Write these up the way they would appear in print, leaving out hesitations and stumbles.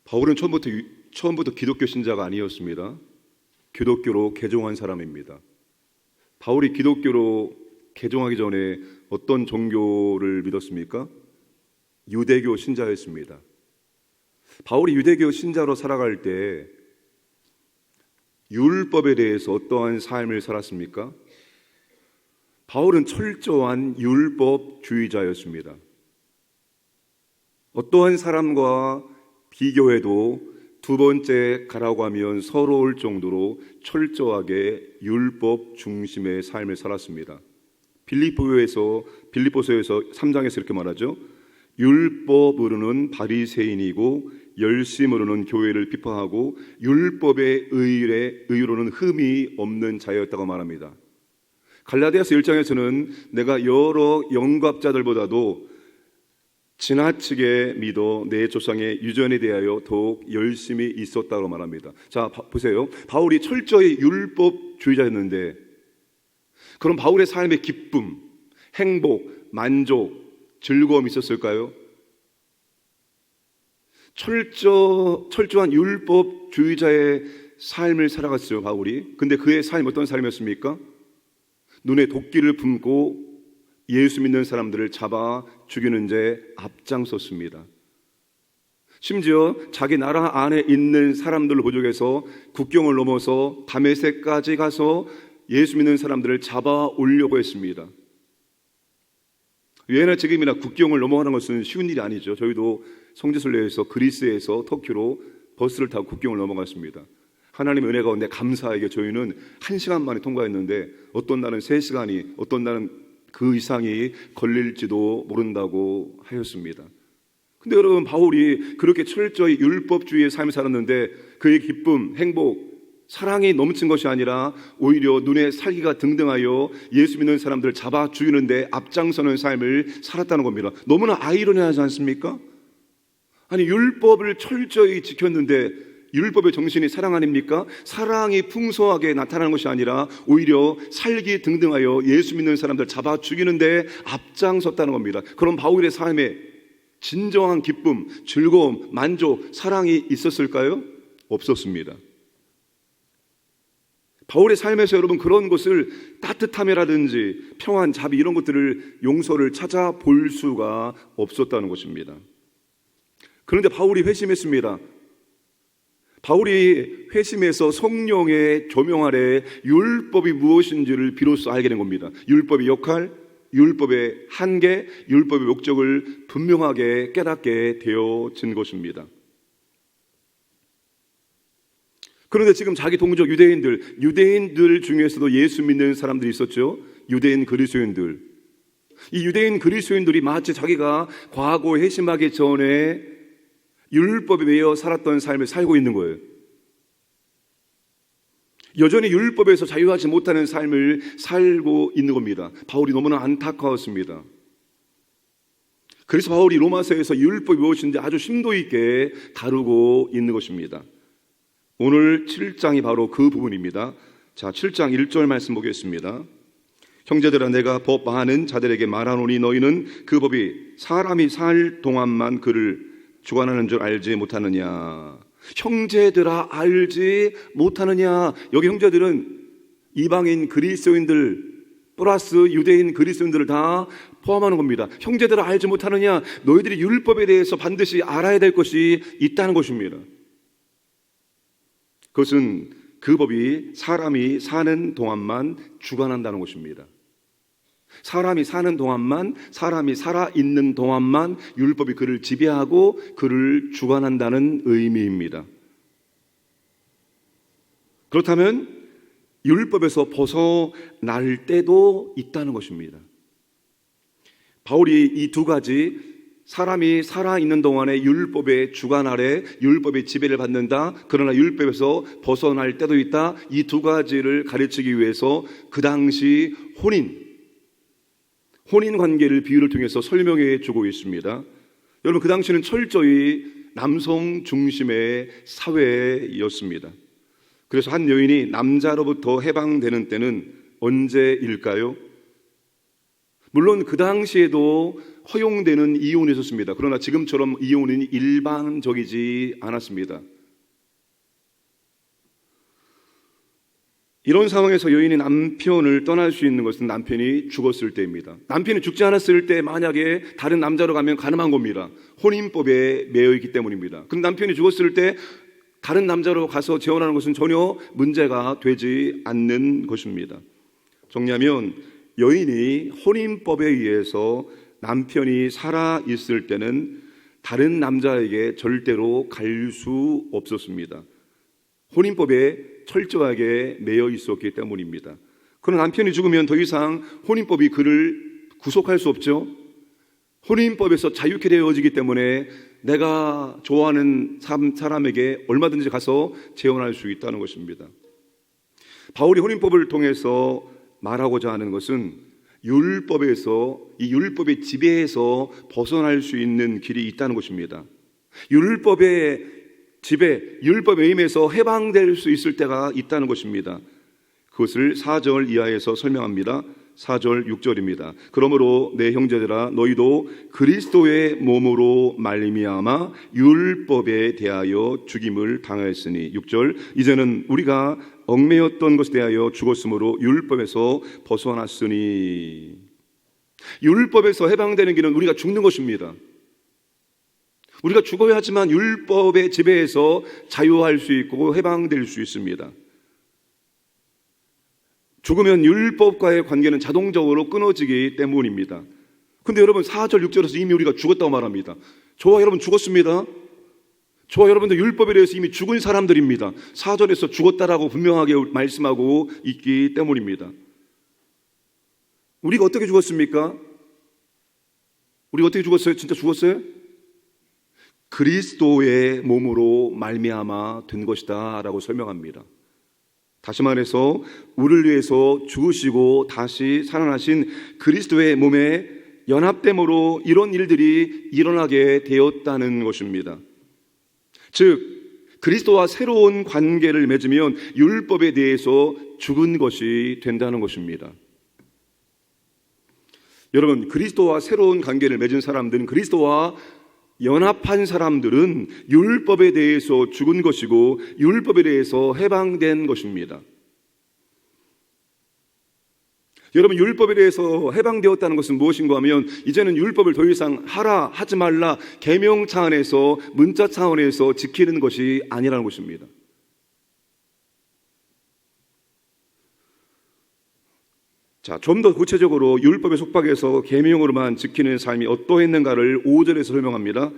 바울은 처음부터 기독교 신자가 아니었습니다. 기독교로 개종한 사람입니다. 바울이 기독교로 개종하기 전에 어떤 종교를 믿었습니까? 유대교 신자였습니다. 바울이 유대교 신자로 살아갈 때 율법에 대해서 어떠한 삶을 살았습니까? 바울은 철저한 율법주의자였습니다. 어떠한 사람과 비교해도 두 번째 가라고 하면 서러울 정도로 철저하게 율법 중심의 삶을 살았습니다. 빌립보서에서 3장에서 이렇게 말하죠. 율법으로는 바리새인이고 열심으로는 교회를 비판하고 율법의 의로는 흠이 없는 자였다고 말합니다. 갈라디아서 1장에서는 내가 여러 영갑자들보다도 지나치게 믿어 내 조상의 유전에 대하여 더욱 열심히 있었다고 말합니다. 자, 보세요. 바울이 철저히 율법주의자였는데 그럼 바울의 삶에 기쁨, 행복, 만족, 즐거움이 있었을까요? 철저한 율법주의자의 삶을 살아갔어요, 바울이. 근데 그의 삶이 어떤 삶이었습니까? 눈에 도끼를 품고 예수 믿는 사람들을 잡아 죽이는 데 앞장섰습니다. 심지어 자기 나라 안에 있는 사람들을 부족해서 국경을 넘어서 다메섹까지 가서 예수 믿는 사람들을 잡아 오려고 했습니다. 예나 지금이나 국경을 넘어가는 것은 쉬운 일이 아니죠. 저희도 성지순례에서 그리스에서 터키로 버스를 타고 국경을 넘어갔습니다. 하나님의 은혜 가운데 감사하게 저희는 1시간 만에 통과했는데 어떤 날은 3시간이, 어떤 날은 그 이상이 걸릴지도 모른다고 하였습니다. 근데 여러분, 바울이 그렇게 철저히 율법주의의 삶을 살았는데 그의 기쁨, 행복, 사랑이 넘친 것이 아니라 오히려 눈에 살기가 등등하여 예수 믿는 사람들을 잡아 죽이는데 앞장서는 삶을 살았다는 겁니다. 너무나 아이러니하지 않습니까? 아니, 율법을 철저히 지켰는데 율법의 정신이 사랑 아닙니까? 사랑이 풍성하게 나타나는 것이 아니라 오히려 살기 등등하여 예수 믿는 사람들 잡아 죽이는데 앞장섰다는 겁니다. 그럼 바울의 삶에 진정한 기쁨, 즐거움, 만족, 사랑이 있었을까요? 없었습니다. 바울의 삶에서 여러분 그런 것을 따뜻함이라든지 평안, 자비 이런 것들을 용서를 찾아볼 수가 없었다는 것입니다. 그런데 바울이 회심했습니다. 바울이 회심해서 성령의 조명 아래 율법이 무엇인지를 비로소 알게 된 겁니다. 율법의 역할, 율법의 한계, 율법의 목적을 분명하게 깨닫게 되어진 것입니다. 그런데 지금 자기 동족 유대인들 중에서도 예수 믿는 사람들이 있었죠. 유대인 그리스도인들. 이 유대인 그리스도인들이 마치 자기가 과거 회심하기 전에 율법에 매여 살았던 삶을 살고 있는 거예요. 여전히 율법에서 자유하지 못하는 삶을 살고 있는 겁니다. 바울이 너무나 안타까웠습니다. 그래서 바울이 로마서에서 율법이 무엇인지 아주 심도 있게 다루고 있는 것입니다. 오늘 7장이 바로 그 부분입니다. 자, 7장 1절 말씀 보겠습니다. 형제들아, 내가 법 아는 자들에게 말하노니 너희는 그 법이 사람이 살 동안만 그를 주관하는 줄 알지 못하느냐. 형제들아, 알지 못하느냐. 여기 형제들은 이방인 그리스도인들 플러스 유대인 그리스도인들을 다 포함하는 겁니다. 형제들아, 알지 못하느냐. 너희들이 율법에 대해서 반드시 알아야 될 것이 있다는 것입니다. 그것은 그 법이 사람이 사는 동안만 주관한다는 것입니다. 사람이 사는 동안만, 사람이 살아있는 동안만 율법이 그를 지배하고 그를 주관한다는 의미입니다. 그렇다면 율법에서 벗어날 때도 있다는 것입니다. 바울이 이 두 가지, 사람이 살아있는 동안에 율법의 주관 아래 율법의 지배를 받는다, 그러나 율법에서 벗어날 때도 있다, 이 두 가지를 가르치기 위해서 그 당시 혼인 관계를 비유를 통해서 설명해 주고 있습니다. 여러분, 그 당시는 철저히 남성 중심의 사회였습니다. 그래서 한 여인이 남자로부터 해방되는 때는 언제일까요? 물론 그 당시에도 허용되는 이혼이 있었습니다. 그러나 지금처럼 이혼은 일반적이지 않았습니다. 이런 상황에서 여인이 남편을 떠날 수 있는 것은 남편이 죽었을 때입니다. 남편이 죽지 않았을 때 만약에 다른 남자로 가면 가능한 겁니다. 혼인법에 매여 있기 때문입니다. 근데 남편이 죽었을 때 다른 남자로 가서 재혼하는 것은 전혀 문제가 되지 않는 것입니다. 정리하면 여인이 혼인법에 의해서 남편이 살아 있을 때는 다른 남자에게 절대로 갈 수 없었습니다. 혼인법에 철저하게 매여 있었기 때문입니다. 그러나 남편이 죽으면 더 이상 혼인법이 그를 구속할 수 없죠. 혼인법에서 자유케 되어지기 때문에 내가 좋아하는 사람에게 얼마든지 가서 재혼할 수 있다는 것입니다. 바울이 혼인법을 통해서 말하고자 하는 것은 율법에서, 이 율법의 지배에서 벗어날 수 있는 길이 있다는 것입니다. 율법의 지배, 율법의 힘에서 해방될 수 있을 때가 있다는 것입니다. 그것을 4절 이하에서 설명합니다. 4절 6절입니다. 그러므로 내 형제들아 너희도 그리스도의 몸으로 말미암아 율법에 대하여 죽임을 당하였으니 6절 이제는 우리가 얽매였던 것에 대하여 죽었으므로 율법에서 벗어났으니 율법에서 해방되는 길은 우리가 죽는 것입니다. 우리가 죽어야 하지만 율법의 지배에서 자유할 수 있고 해방될 수 있습니다. 죽으면 율법과의 관계는 자동적으로 끊어지기 때문입니다. 근데 여러분 4절 6절에서 이미 우리가 죽었다고 말합니다. 저와 여러분 죽었습니다. 저와 여러분도 율법에 대해서 이미 죽은 사람들입니다. 4절에서 죽었다라고 분명하게 말씀하고 있기 때문입니다. 우리가 어떻게 죽었습니까? 우리가 어떻게 죽었어요? 진짜 죽었어요? 그리스도의 몸으로 말미암아 된 것이다 라고 설명합니다. 다시 말해서 우리를 위해서 죽으시고 다시 살아나신 그리스도의 몸에 연합됨으로 이런 일들이 일어나게 되었다는 것입니다. 즉 그리스도와 새로운 관계를 맺으면 율법에 대해서 죽은 것이 된다는 것입니다. 여러분, 그리스도와 새로운 관계를 맺은 사람들은, 그리스도와 연합한 사람들은 율법에 대해서 죽은 것이고 율법에 대해서 해방된 것입니다. 여러분, 율법에 대해서 해방되었다는 것은 무엇인가 하면 이제는 율법을 더 이상 하라 하지 말라 계명 차원에서, 문자 차원에서 지키는 것이 아니라는 것입니다. 자, 좀 더 구체적으로 율법의 속박에서 계명으로만 지키는 삶이 어떠했는가를 5절에서 설명합니다.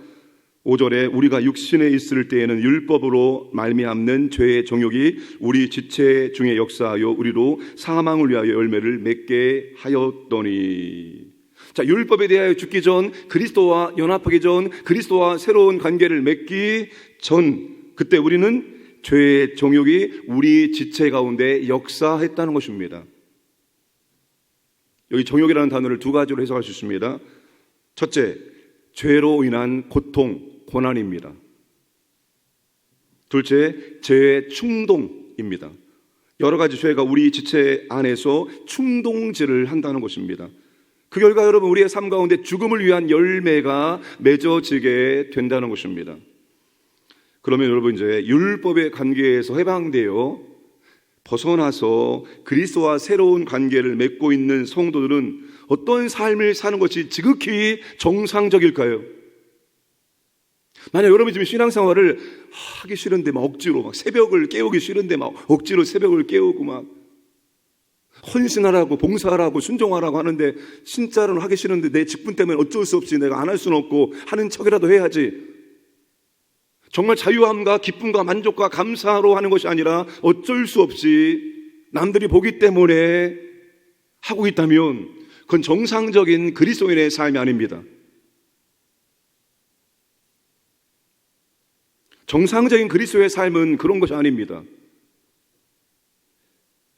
5절에 우리가 육신에 있을 때에는 율법으로 말미암는 죄의 정욕이 우리 지체 중에 역사하여 우리로 사망을 위하여 열매를 맺게 하였더니. 자, 율법에 대하여 죽기 전, 그리스도와 연합하기 전, 그리스도와 새로운 관계를 맺기 전, 그때 우리는 죄의 정욕이 우리 지체 가운데 역사했다는 것입니다. 여기 정욕이라는 단어를 두 가지로 해석할 수 있습니다. 첫째, 죄로 인한 고통, 고난입니다. 둘째, 죄의 충동입니다. 여러 가지 죄가 우리 지체 안에서 충동질을 한다는 것입니다. 그 결과 여러분, 우리의 삶 가운데 죽음을 위한 열매가 맺어지게 된다는 것입니다. 그러면 여러분, 이제 율법의 관계에서 해방되어 벗어나서 그리스도와 새로운 관계를 맺고 있는 성도들은 어떤 삶을 사는 것이 지극히 정상적일까요? 만약 여러분이 지금 신앙생활을 하기 싫은데 막 억지로 막 새벽을 깨우기 싫은데 막 억지로 새벽을 깨우고 막 헌신하라고, 봉사하라고, 순종하라고 하는데 진짜로는 하기 싫은데 내 직분 때문에 어쩔 수 없이 내가 안 할 수는 없고 하는 척이라도 해야지, 정말 자유함과 기쁨과 만족과 감사로 하는 것이 아니라 어쩔 수 없이 남들이 보기 때문에 하고 있다면 그건 정상적인 그리스도인의 삶이 아닙니다. 정상적인 그리스도의 삶은 그런 것이 아닙니다.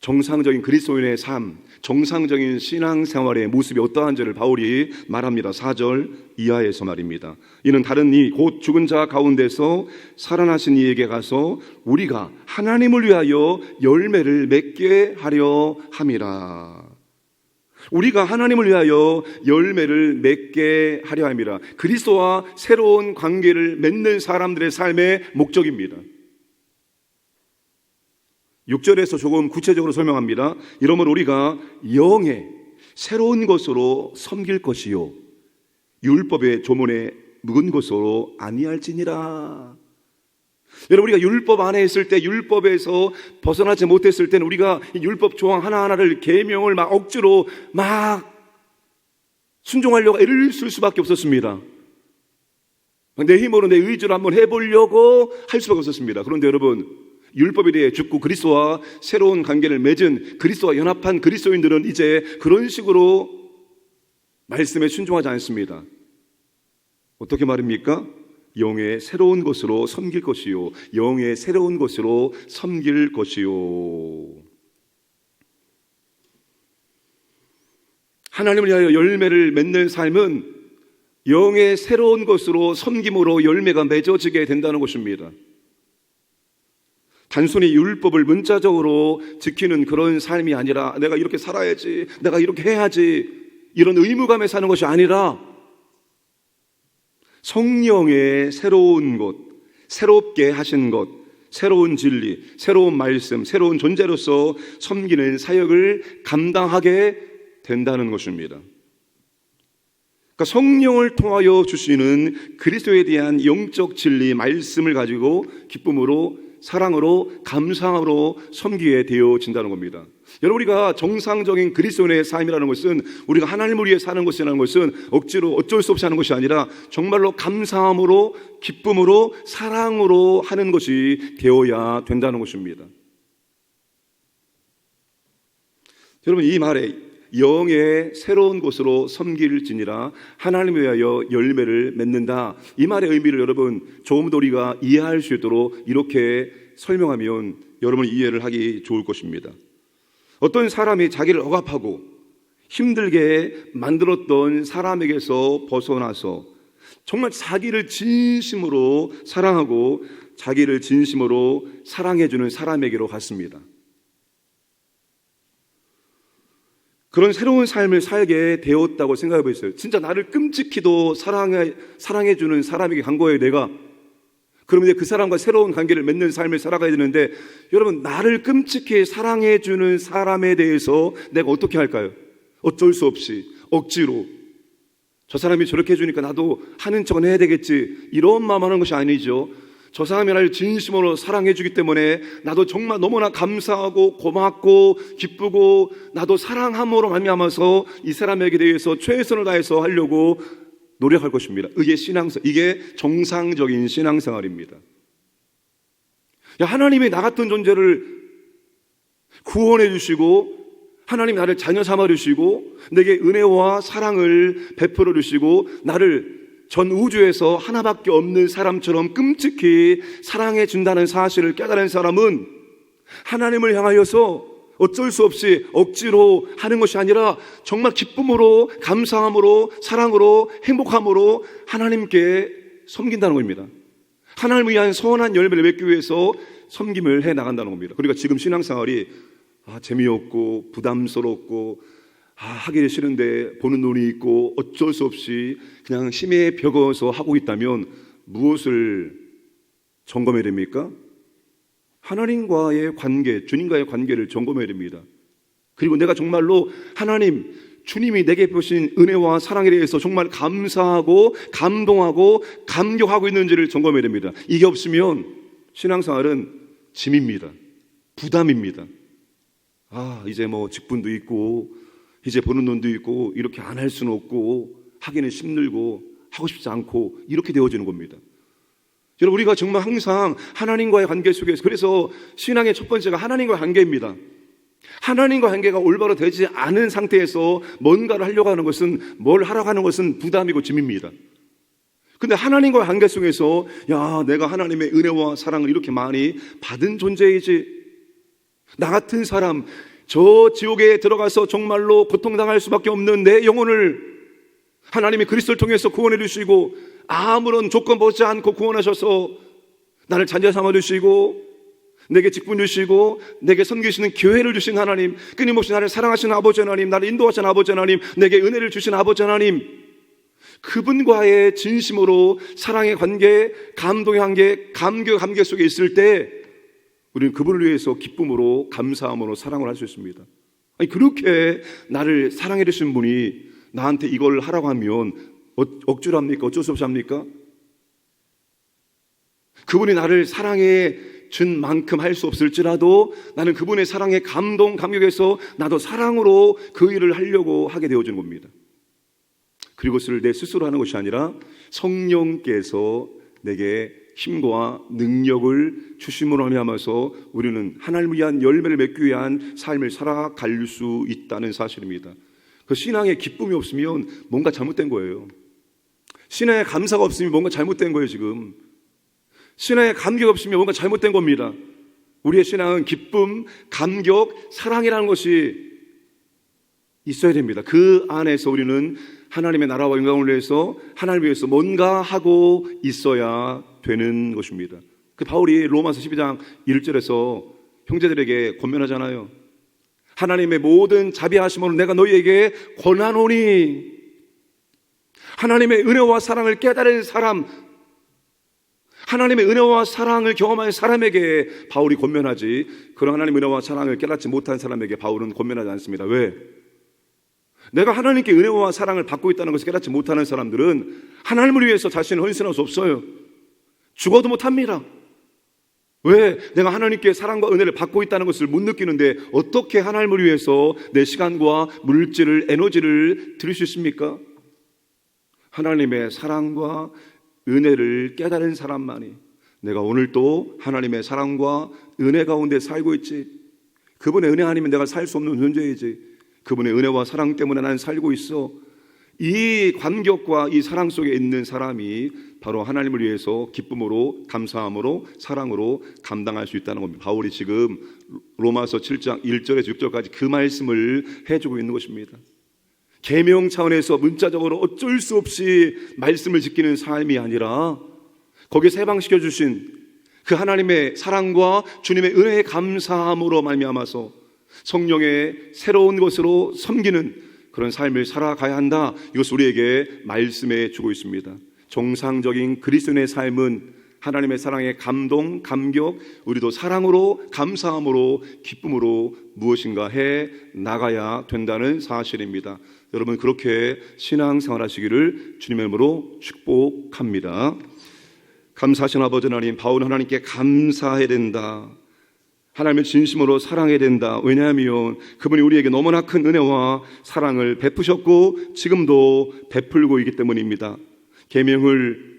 정상적인 그리스도인의 삶, 정상적인 신앙생활의 모습이 어떠한지를 바울이 말합니다. 4절 이하에서 말입니다. 이는 다른 이 곧 죽은 자 가운데서 살아나신 이에게 가서 우리가 하나님을 위하여 열매를 맺게 하려 함이라. 우리가 하나님을 위하여 열매를 맺게 하려 함이라. 그리스도와 새로운 관계를 맺는 사람들의 삶의 목적입니다. 6절에서 조금 구체적으로 설명합니다. 이러므로 우리가 영의 새로운 것으로 섬길 것이요 율법의 조문에 묵은 것으로 아니할지니라. 여러분, 우리가 율법 안에 있을 때, 율법에서 벗어나지 못했을 때는 우리가 이 율법 조항 하나하나를 계명을 막 억지로 막 순종하려고 애를 쓸 수밖에 없었습니다. 내 힘으로 내 의지로 한번 해보려고 할 수밖에 없었습니다. 그런데 여러분, 율법에 대해 죽고 그리스도와 새로운 관계를 맺은, 그리스도와 연합한 그리스도인들은 이제 그런 식으로 말씀에 순종하지 않습니다. 어떻게 말입니까? 영의 새로운 것으로 섬길 것이요 영의 새로운 것으로 섬길 것이요. 하나님을 위하여 열매를 맺는 삶은 영의 새로운 것으로 섬김으로 열매가 맺어지게 된다는 것입니다. 단순히 율법을 문자적으로 지키는 그런 삶이 아니라 내가 이렇게 살아야지, 내가 이렇게 해야지, 이런 의무감에 사는 것이 아니라 성령의 새로운 것, 새롭게 하신 것, 새로운 진리, 새로운 말씀, 새로운 존재로서 섬기는 사역을 감당하게 된다는 것입니다. 그러니까 성령을 통하여 주시는 그리스도에 대한 영적 진리, 말씀을 가지고 기쁨으로, 사랑으로, 감사함으로 섬기게 되어진다는 겁니다. 여러분, 우리가 정상적인 그리스도인의 삶이라는 것은, 우리가 하나님을 위해 사는 것이라는 것은 억지로 어쩔 수 없이 하는 것이 아니라 정말로 감사함으로, 기쁨으로, 사랑으로 하는 것이 되어야 된다는 것입니다. 여러분, 이 말에 영의 새로운 곳으로 섬길지니라, 하나님을 위하여 열매를 맺는다, 이 말의 의미를 여러분 조금 더 우리가 이해할 수 있도록 이렇게 설명하면 여러분이 이해를 하기 좋을 것입니다. 어떤 사람이 자기를 억압하고 힘들게 만들었던 사람에게서 벗어나서 정말 자기를 진심으로 사랑하고 자기를 진심으로 사랑해주는 사람에게로 갔습니다. 그런 새로운 삶을 살게 되었다고 생각해 보셨어요? 진짜 나를 끔찍히도 사랑해주는 사람에게 간 거예요, 내가. 그러면 이제 그 사람과 새로운 관계를 맺는 삶을 살아가야 되는데, 여러분, 나를 끔찍히 사랑해주는 사람에 대해서 내가 어떻게 할까요? 어쩔 수 없이, 억지로. 저 사람이 저렇게 해주니까 나도 하는 척은 해야 되겠지, 이런 마음 하는 것이 아니죠. 저 사람이 나를 진심으로 사랑해주기 때문에 나도 정말 너무나 감사하고 고맙고 기쁘고, 나도 사랑함으로 말미암아서 이 사람에게 대해서 최선을 다해서 하려고 노력할 것입니다. 이게 정상적인 신앙생활입니다. 하나님이 나 같은 존재를 구원해 주시고, 하나님이 나를 자녀 삼아 주시고, 내게 은혜와 사랑을 베풀어 주시고, 나를 전 우주에서 하나밖에 없는 사람처럼 끔찍히 사랑해 준다는 사실을 깨달은 사람은 하나님을 향하여서 어쩔 수 없이 억지로 하는 것이 아니라 정말 기쁨으로, 감사함으로, 사랑으로, 행복함으로 하나님께 섬긴다는 겁니다. 하나님을 위한 선한 열매를 맺기 위해서 섬김을 해 나간다는 겁니다. 그러니까 지금 신앙생활이 재미없고 부담스럽고 하기 싫은데 보는 눈이 있고 어쩔 수 없이 그냥 심에 벽어서 하고 있다면 무엇을 점검해야 됩니까? 하나님과의 관계, 주님과의 관계를 점검해야 됩니다. 그리고 내가 정말로 하나님, 주님이 내게 보신 은혜와 사랑에 대해서 정말 감사하고 감동하고 감격하고 있는지를 점검해야 됩니다. 이게 없으면 신앙생활은 짐입니다. 부담입니다. 이제 직분도 있고 이제 보는 눈도 있고 이렇게 안 할 수는 없고 하기는 힘들고 하고 싶지 않고 이렇게 되어지는 겁니다. 여러분, 우리가 정말 항상 하나님과의 관계 속에서, 그래서 신앙의 첫 번째가 하나님과의 관계입니다. 하나님과 관계가 올바로 되지 않은 상태에서 뭔가를 하려고 하는 것은, 뭘 하라고 하는 것은 부담이고 짐입니다. 근데 하나님과의 관계 속에서 내가 하나님의 은혜와 사랑을 이렇게 많이 받은 존재이지, 나 같은 사람, 저 지옥에 들어가서 정말로 고통당할 수밖에 없는 내 영혼을 하나님이 그리스도를 통해서 구원해 주시고 아무런 조건 보지 않고 구원하셔서 나를 자녀 삼아 주시고 내게 직분 주시고 내게 섬기시는 교회를 주신 하나님, 끊임없이 나를 사랑하시는 아버지 하나님, 나를 인도하시는 아버지 하나님, 내게 은혜를 주신 아버지 하나님, 그분과의 진심으로 사랑의 관계, 감동의 관계, 감격의 관계 속에 있을 때 우리는 그분을 위해서 기쁨으로, 감사함으로 사랑을 할 수 있습니다. 아니, 그렇게 나를 사랑해 주신 분이 나한테 이걸 하라고 하면 억지로 합니까? 어쩔 수 없이 합니까? 그분이 나를 사랑해 준 만큼 할 수 없을지라도 나는 그분의 사랑에 감동, 감격해서 나도 사랑으로 그 일을 하려고 하게 되어지는 겁니다. 그리고 그것을 내 스스로 하는 것이 아니라 성령께서 내게 힘과 능력을 주심으로 하면서 우리는 하나님을 위한 열매를 맺기 위한 삶을 살아갈 수 있다는 사실입니다. 그 신앙에 기쁨이 없으면 뭔가 잘못된 거예요. 신앙에 감사가 없으면 뭔가 잘못된 거예요. 지금 신앙에 감격 없으면 뭔가 잘못된 겁니다. 우리의 신앙은 기쁨, 감격, 사랑이라는 것이 있어야 됩니다. 그 안에서 우리는 하나님의 나라와 영광을 위해서 하나님을 위해서 뭔가 하고 있어야 되는 것입니다. 그 바울이 로마서 12장 1절에서 형제들에게 권면하잖아요. 하나님의 모든 자비하심으로 내가 너희에게 권하노니, 하나님의 은혜와 사랑을 깨달은 사람, 하나님의 은혜와 사랑을 경험한 사람에게 바울이 권면하지, 그런 하나님의 은혜와 사랑을 깨닫지 못한 사람에게 바울은 권면하지 않습니다. 왜? 내가 하나님께 은혜와 사랑을 받고 있다는 것을 깨닫지 못하는 사람들은 하나님을 위해서 자신을 헌신할 수 없어요. 죽어도 못합니다. 왜? 내가 하나님께 사랑과 은혜를 받고 있다는 것을 못 느끼는데 어떻게 하나님을 위해서 내 시간과 물질을, 에너지를 드릴 수 있습니까? 하나님의 사랑과 은혜를 깨달은 사람만이 내가 오늘도 하나님의 사랑과 은혜 가운데 살고 있지, 그분의 은혜 아니면 내가 살 수 없는 존재이지, 그분의 은혜와 사랑 때문에 나는 살고 있어, 이 감격과 이 사랑 속에 있는 사람이 바로 하나님을 위해서 기쁨으로, 감사함으로, 사랑으로 감당할 수 있다는 겁니다. 바울이 지금 로마서 7장 1절에서 6절까지 그 말씀을 해주고 있는 것입니다. 계명 차원에서 문자적으로 어쩔 수 없이 말씀을 지키는 삶이 아니라 거기에 해방시켜 주신 그 하나님의 사랑과 주님의 은혜에 감사함으로 말미암아서 성령의 새로운 것으로 섬기는 그런 삶을 살아가야 한다. 이것을 우리에게 말씀해 주고 있습니다. 정상적인 그리스도인의 삶은 하나님의 사랑에 감동, 감격, 우리도 사랑으로, 감사함으로, 기쁨으로 무엇인가 해 나가야 된다는 사실입니다. 여러분, 그렇게 신앙생활 하시기를 주님의 이름으로 축복합니다. 감사하신 아버지 하나님, 바울은 하나님께 감사해야 된다, 하나님을 진심으로 사랑해야 된다. 왜냐하면 그분이 우리에게 너무나 큰 은혜와 사랑을 베푸셨고 지금도 베풀고 있기 때문입니다. 계명을,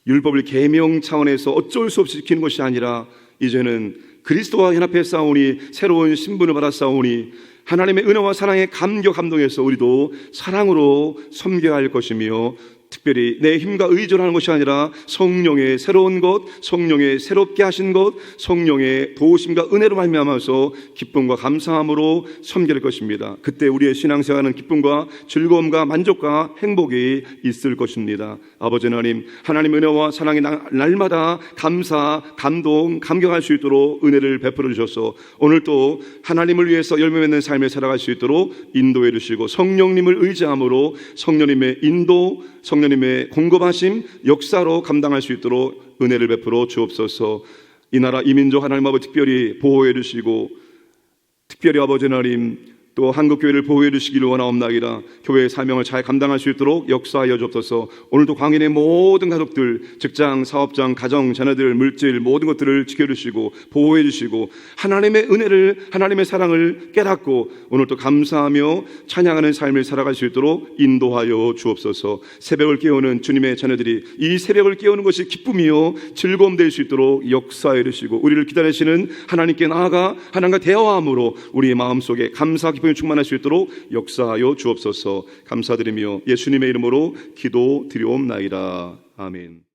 율법을 계명 차원에서 어쩔 수 없이 지키는 것이 아니라 이제는 그리스도와 연합해 싸우니 새로운 신분을 받아 싸우니 하나님의 은혜와 사랑에 감격, 감동해서 우리도 사랑으로 섬겨야 할 것이며, 특별히 내 힘과 의지로 하는 것이 아니라 성령의 새로운 것, 성령의 새롭게 하신 것, 성령의 도우심과 은혜로 말미암아서 기쁨과 감사함으로 섬길 것입니다. 그때 우리의 신앙생활은 기쁨과 즐거움과 만족과 행복이 있을 것입니다. 아버지 하나님, 하나님의 은혜와 사랑이 날마다 감사, 감동, 감격할 수 있도록 은혜를 베풀어 주셔서 오늘 또 하나님을 위해서 열매 맺는 삶을 살아갈 수 있도록 인도해 주시고, 성령님을 의지함으로 성령님의 인도, 성령님의 공급하심, 역사로 감당할 수 있도록 은혜를 베풀어 주옵소서. 이 나라 이 민족 하나님 아버지 특별히 보호해 주시고, 특별히 아버지 하나님 또 한국교회를 보호해 주시기를 원하옵나이다. 교회의 사명을 잘 감당할 수 있도록 역사하여 주옵소서. 오늘도 광인의 모든 가족들, 직장, 사업장, 가정, 자녀들, 물질 모든 것들을 지켜주시고 보호해 주시고 하나님의 은혜를, 하나님의 사랑을 깨닫고 오늘도 감사하며 찬양하는 삶을 살아갈 수 있도록 인도하여 주옵소서. 새벽을 깨우는 주님의 자녀들이 이 새벽을 깨우는 것이 기쁨이요 즐거움 될 수 있도록 역사해 주시고, 우리를 기다리시는 하나님께 나아가 하나님과 대화함으로 우리의 마음속에 감사, 기쁨이 충만할 수 있도록 역사하여 주옵소서. 감사드리며 예수님의 이름으로 기도드리옵나이다. 아멘.